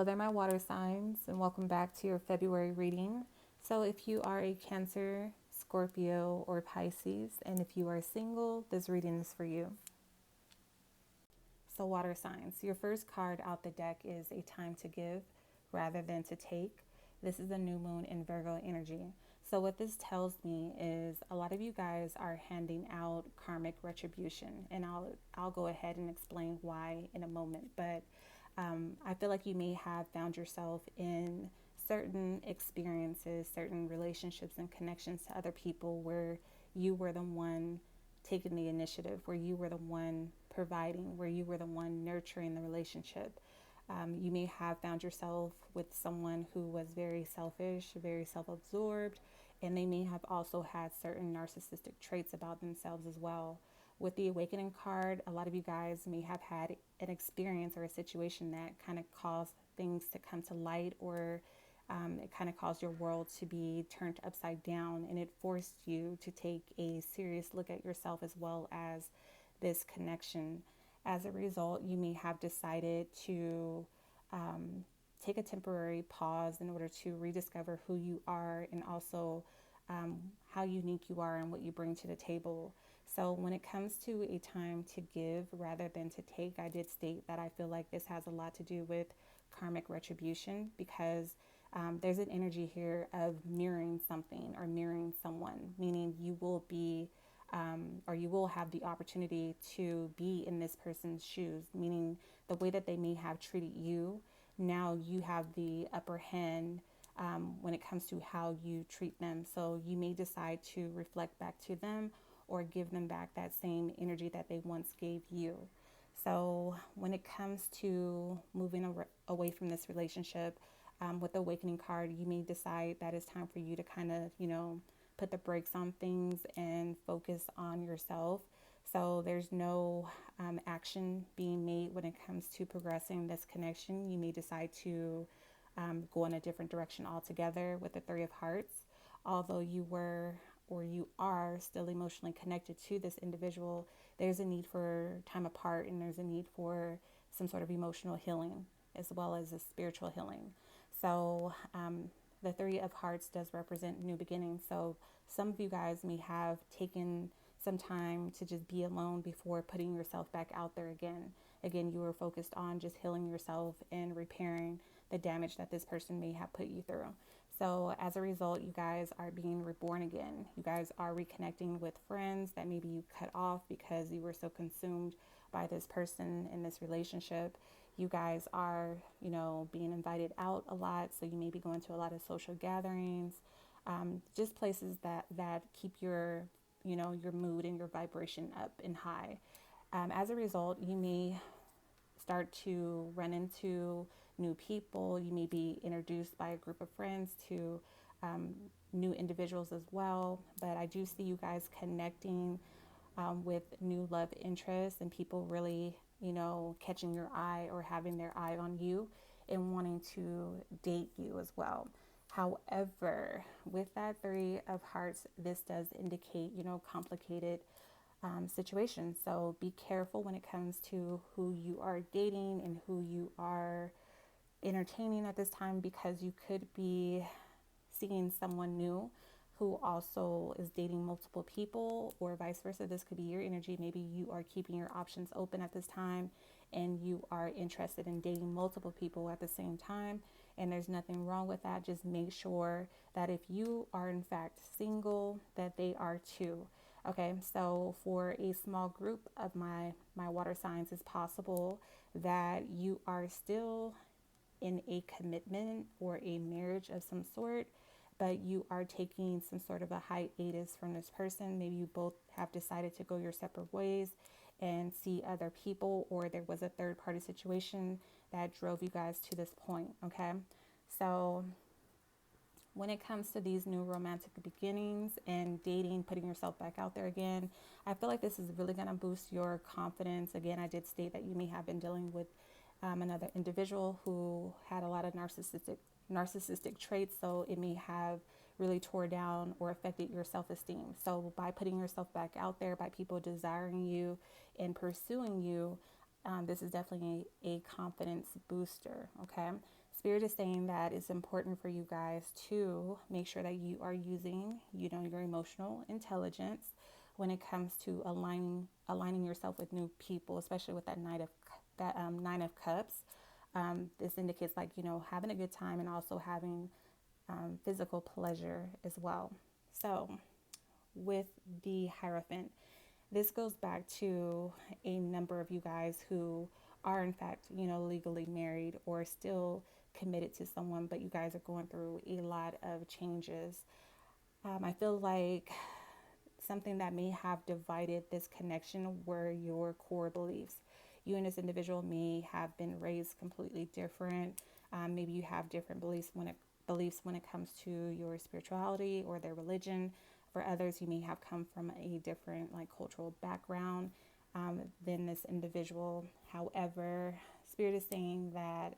Hello there, my water signs, and welcome back to your February reading. So, if you are a Cancer, Scorpio, or Pisces, and if you are single, this reading is for you. So, water signs, your first card out the deck is a time to give rather than to take. This is a new moon in Virgo energy. So, what this tells me is a lot of you guys are handing out karmic retribution, and I'll go ahead and explain why in a moment. But I feel like you may have found yourself in certain experiences, certain relationships and connections to other people where you were the one taking the initiative, where you were the one providing, where you were the one nurturing the relationship. You may have found yourself with someone who was very selfish, very self absorbed, and they may have also had certain narcissistic traits about themselves as well. With the awakening card, a lot of you guys may have had an experience or a situation that kind of caused things to come to light, or it kind of caused your world to be turned upside down, and it forced you to take a serious look at yourself as well as this connection. As a result, you may have decided to take a temporary pause in order to rediscover who you are, and also how unique you are and what you bring to the table. So when it comes to a time to give rather than to take, I did state that I feel like this has a lot to do with karmic retribution, because there's an energy here of mirroring something or mirroring someone, meaning you will be or you will have the opportunity to be in this person's shoes, meaning the way that they may have treated you, now you have the upper hand when it comes to how you treat them. So you may decide to reflect back to them or give them back that same energy that they once gave you. So when it comes to moving away from this relationship, with the awakening card, you may decide that it's time for you to kind of, put the brakes on things and focus on yourself. So there's no action being made when it comes to progressing this connection. You may decide to go in a different direction altogether with the Three of Hearts. Although you were or you are still emotionally connected to this individual, there's a need for time apart, and there's a need for some sort of emotional healing as well as a spiritual healing. So the Three of Hearts does represent new beginnings. So some of you guys may have taken some time to just be alone before putting yourself back out there again. Again, you were focused on just healing yourself and repairing the damage that this person may have put you through. So as a result, you guys are being reborn again. You guys are reconnecting with friends that maybe you cut off because you were so consumed by this person in this relationship. You guys are, being invited out a lot. So you may be going to a lot of social gatherings, just places that keep your, your mood and your vibration up and high. As a result, you may start to run into new people. You may be introduced by a group of friends to new individuals as well. But I do see you guys connecting with new love interests and people really, catching your eye or having their eye on you and wanting to date you as well. However, with that Three of Hearts, this does indicate, complicated situations. So be careful when it comes to who you are dating and who you are entertaining at this time, because you could be seeing someone new who also is dating multiple people, or vice versa. This could be your energy. Maybe you are keeping your options open at this time and you are interested in dating multiple people at the same time, and there's nothing wrong with that. Just make sure that if you are in fact single, that they are too. Okay, so for a small group of my water signs, it's possible that you are still in a commitment or a marriage of some sort, but you are taking some sort of a hiatus from this person. Maybe you both have decided to go your separate ways and see other people, or there was a third party situation that drove you guys to this point. Okay, so when it comes to these new romantic beginnings and dating, putting yourself back out there again, I feel like this is really going to boost your confidence. Again, I did state that you may have been dealing with another individual who had a lot of narcissistic traits, so it may have really tore down or affected your self-esteem. So by putting yourself back out there, by people desiring you and pursuing you, this is definitely a confidence booster. Okay, Spirit is saying that it's important for you guys to make sure that you are using, your emotional intelligence when it comes to aligning yourself with new people, especially with that Nine of Cups. This indicates like having a good time and also having physical pleasure as well. So with the Hierophant, this goes back to a number of you guys who are in fact, legally married or still committed to someone, but you guys are going through a lot of changes. I feel like something that may have divided this connection were your core beliefs. You and this individual may have been raised completely different. Maybe you have different beliefs when it comes to your spirituality or their religion. For others, you may have come from a different like cultural background than this individual. However, Spirit is saying that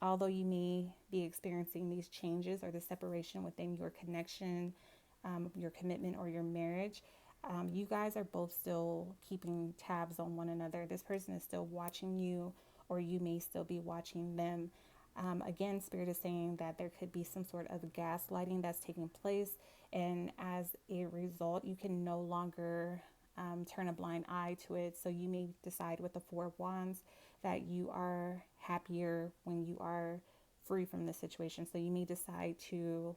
although you may be experiencing these changes or the separation within your connection, your commitment, or your marriage, you guys are both still keeping tabs on one another. This person is still watching you, or you may still be watching them. Again, Spirit is saying that there could be some sort of gaslighting that's taking place, and as a result, you can no longer turn a blind eye to it. So you may decide with the Four of Wands that you are happier when you are free from the situation. So you may decide to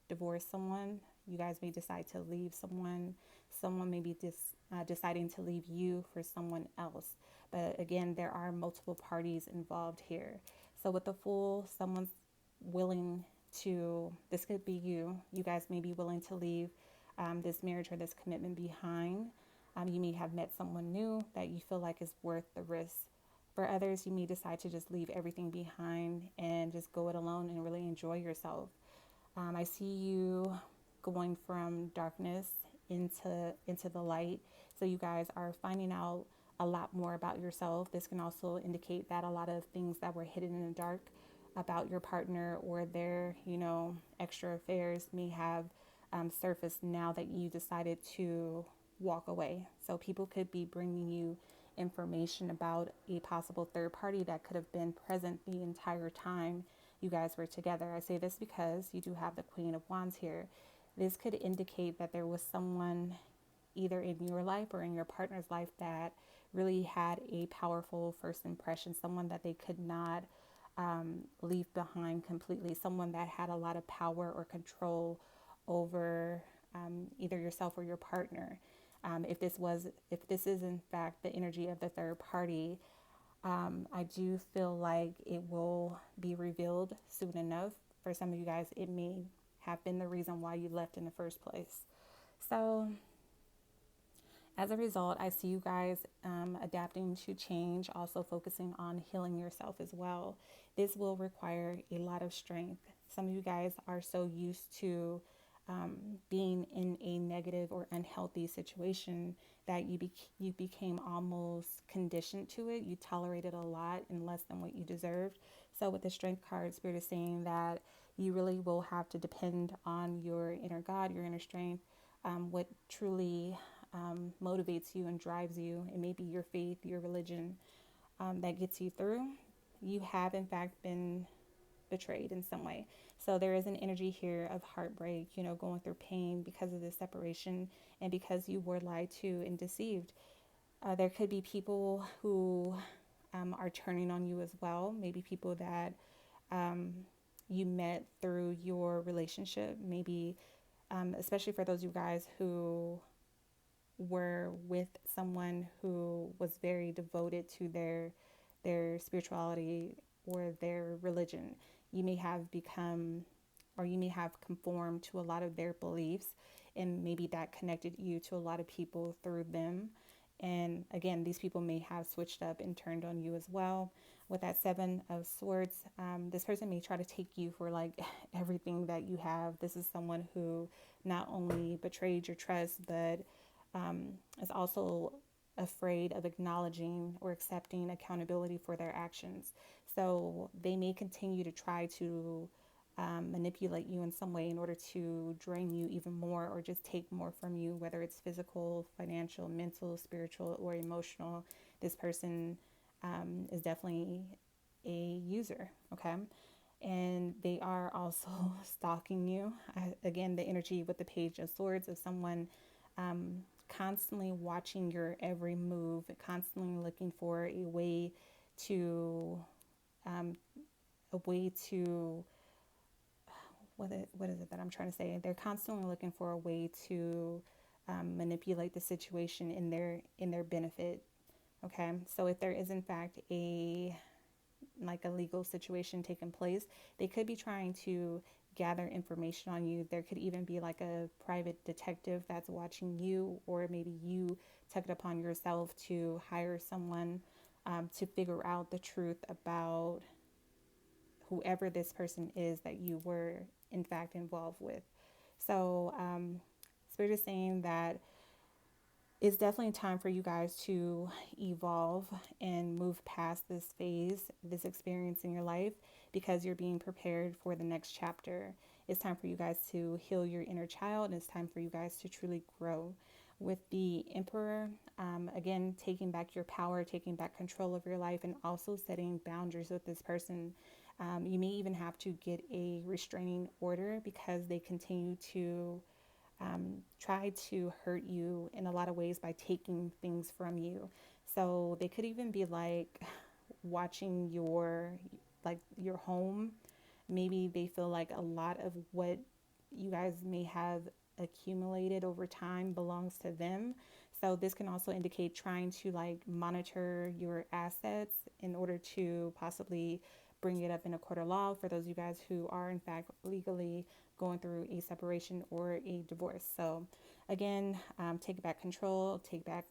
divorce someone. You guys may decide to leave someone. Someone may be deciding to leave you for someone else. But again, there are multiple parties involved here. So with the Fool, someone's willing to, this could be you. You guys may be willing to leave this marriage or this commitment behind. You may have met someone new that you feel like is worth the risk. For others, you may decide to just leave everything behind and just go it alone and really enjoy yourself. I see you going from darkness into the light. So you guys are finding out a lot more about yourself. This can also indicate that a lot of things that were hidden in the dark about your partner or their, extra affairs may have surfaced now that you decided to walk away. So people could be bringing you information about a possible third party that could have been present the entire time you guys were together. I say this because you do have the Queen of Wands here. This could indicate that there was someone either in your life or in your partner's life that really had a powerful first impression, someone that they could not leave behind completely, someone that had a lot of power or control over either yourself or your partner. If this is in fact the energy of the third party, I do feel like it will be revealed soon enough. For some of you guys, it may have been the reason why you left in the first place. So as a result, I see you guys adapting to change, also focusing on healing yourself as well. This will require a lot of strength. Some of you guys are so used to being in a negative or unhealthy situation that you became almost conditioned to it. You tolerated a lot and less than what you deserved. So with the Strength card, Spirit is saying that you really will have to depend on your inner God, your inner strength, what truly motivates you and drives you. It may be your faith, your religion that gets you through. You have in fact been betrayed in some way. So there is an energy here of heartbreak, going through pain because of this separation and because you were lied to and deceived. There could be people who are turning on you as well. Maybe people that you met through your relationship. Maybe, especially for those of you guys who were with someone who was very devoted to their spirituality or their religion. You may have become, or you may have conformed to a lot of their beliefs, and maybe that connected you to a lot of people through them. And again, these people may have switched up and turned on you as well. With that Seven of Swords, this person may try to take you for like everything that you have. This is someone who not only betrayed your trust, but is also afraid of acknowledging or accepting accountability for their actions. So they may continue to try to manipulate you in some way in order to drain you even more or just take more from you, whether it's physical, financial, mental, spiritual, or emotional. This person is definitely a user, okay? And they are also stalking you. Again, the energy with the Page of Swords of someone constantly watching your every move, constantly looking for a way to, um, a way to, what is it that I'm trying to say? They're constantly looking for a way to manipulate the situation in their benefit. Okay, so if there is in fact a legal situation taking place, they could be trying to gather information on you. There could even be like a private detective that's watching you, or maybe you took it upon yourself to hire someone to figure out the truth about whoever this person is that you were in fact involved with. So, Spirit is saying that it's definitely time for you guys to evolve and move past this phase, this experience in your life, because you're being prepared for the next chapter. It's time for you guys to heal your inner child, and it's time for you guys to truly grow. With the Emperor, again, taking back your power, taking back control of your life, and also setting boundaries with this person. You may even have to get a restraining order because they continue to try to hurt you in a lot of ways by taking things from you. So they could even be like watching your home. Maybe they feel like a lot of what you guys may have accumulated over time belongs to them. So this can also indicate trying to like monitor your assets in order to possibly bring it up in a court of law for those of you guys who are in fact legally going through a separation or a divorce. So again, take back control, take back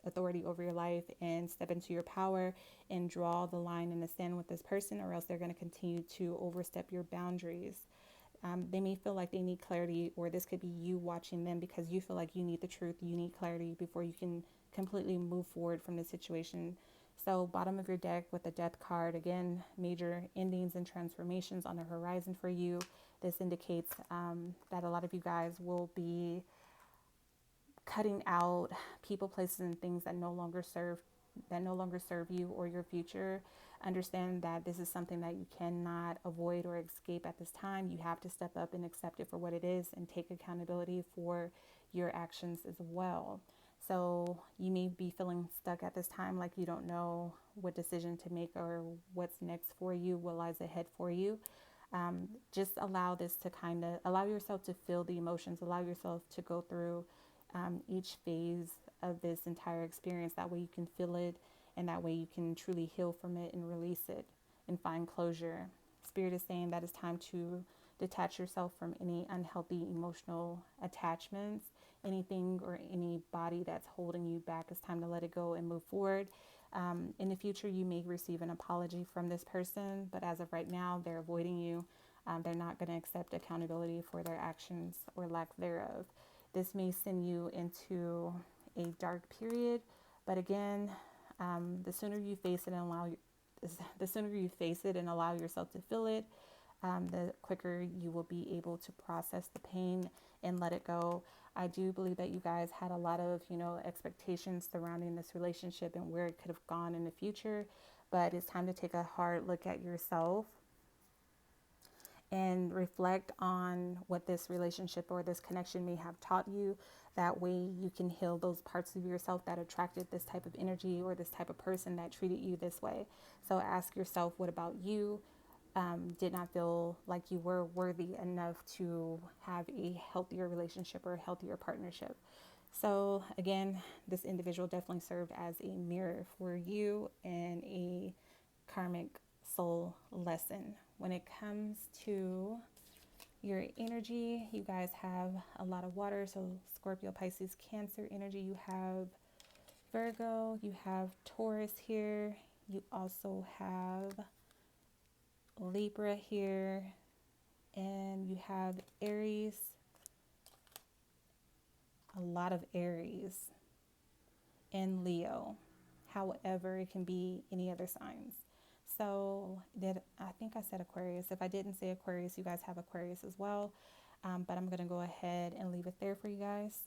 authority over your life, and step into your power and draw the line in the sand with this person, or else they're going to continue to overstep your boundaries. They may feel like they need clarity, or this could be you watching them because you feel like you need the truth, you need clarity before you can completely move forward from the situation. So, bottom of your deck with the Death card, again, major endings and transformations on the horizon for you. This indicates that a lot of you guys will be cutting out people, places, and things that no longer serve you or your future. Understand that this is something that you cannot avoid or escape at this time. You have to step up and accept it for what it is and take accountability for your actions as well. So you may be feeling stuck at this time, like you don't know what decision to make or what's next for you, what lies ahead for you. Just allow this to allow yourself to feel the emotions, allow yourself to go through each phase of this entire experience. That way you can feel it, and that way you can truly heal from it and release it and find closure. Spirit is saying that it's time to detach yourself from any unhealthy emotional attachments, anything or anybody that's holding you back. It's time to let it go and move forward. In the future, you may receive an apology from this person, but as of right now, they're avoiding you. They're not going to accept accountability for their actions or lack thereof. This may send you into a dark period, but again, the sooner you face it and allow yourself to feel it, the quicker you will be able to process the pain and let it go. I do believe that you guys had a lot of, expectations surrounding this relationship and where it could have gone in the future, but it's time to take a hard look at yourself and reflect on what this relationship or this connection may have taught you. That way you can heal those parts of yourself that attracted this type of energy or this type of person that treated you this way. So ask yourself, what about you did not feel like you were worthy enough to have a healthier relationship or a healthier partnership? So again, this individual definitely served as a mirror for you and a karmic soul lesson. When it comes to your energy, you guys have a lot of water. So Scorpio, Pisces, Cancer energy. You have Virgo, you have Taurus here. You also have Libra here, and you have Aries, a lot of Aries, and Leo. However, it can be any other signs. So I think I said Aquarius. If I didn't say Aquarius, you guys have Aquarius as well. But I'm going to go ahead and leave it there for you guys.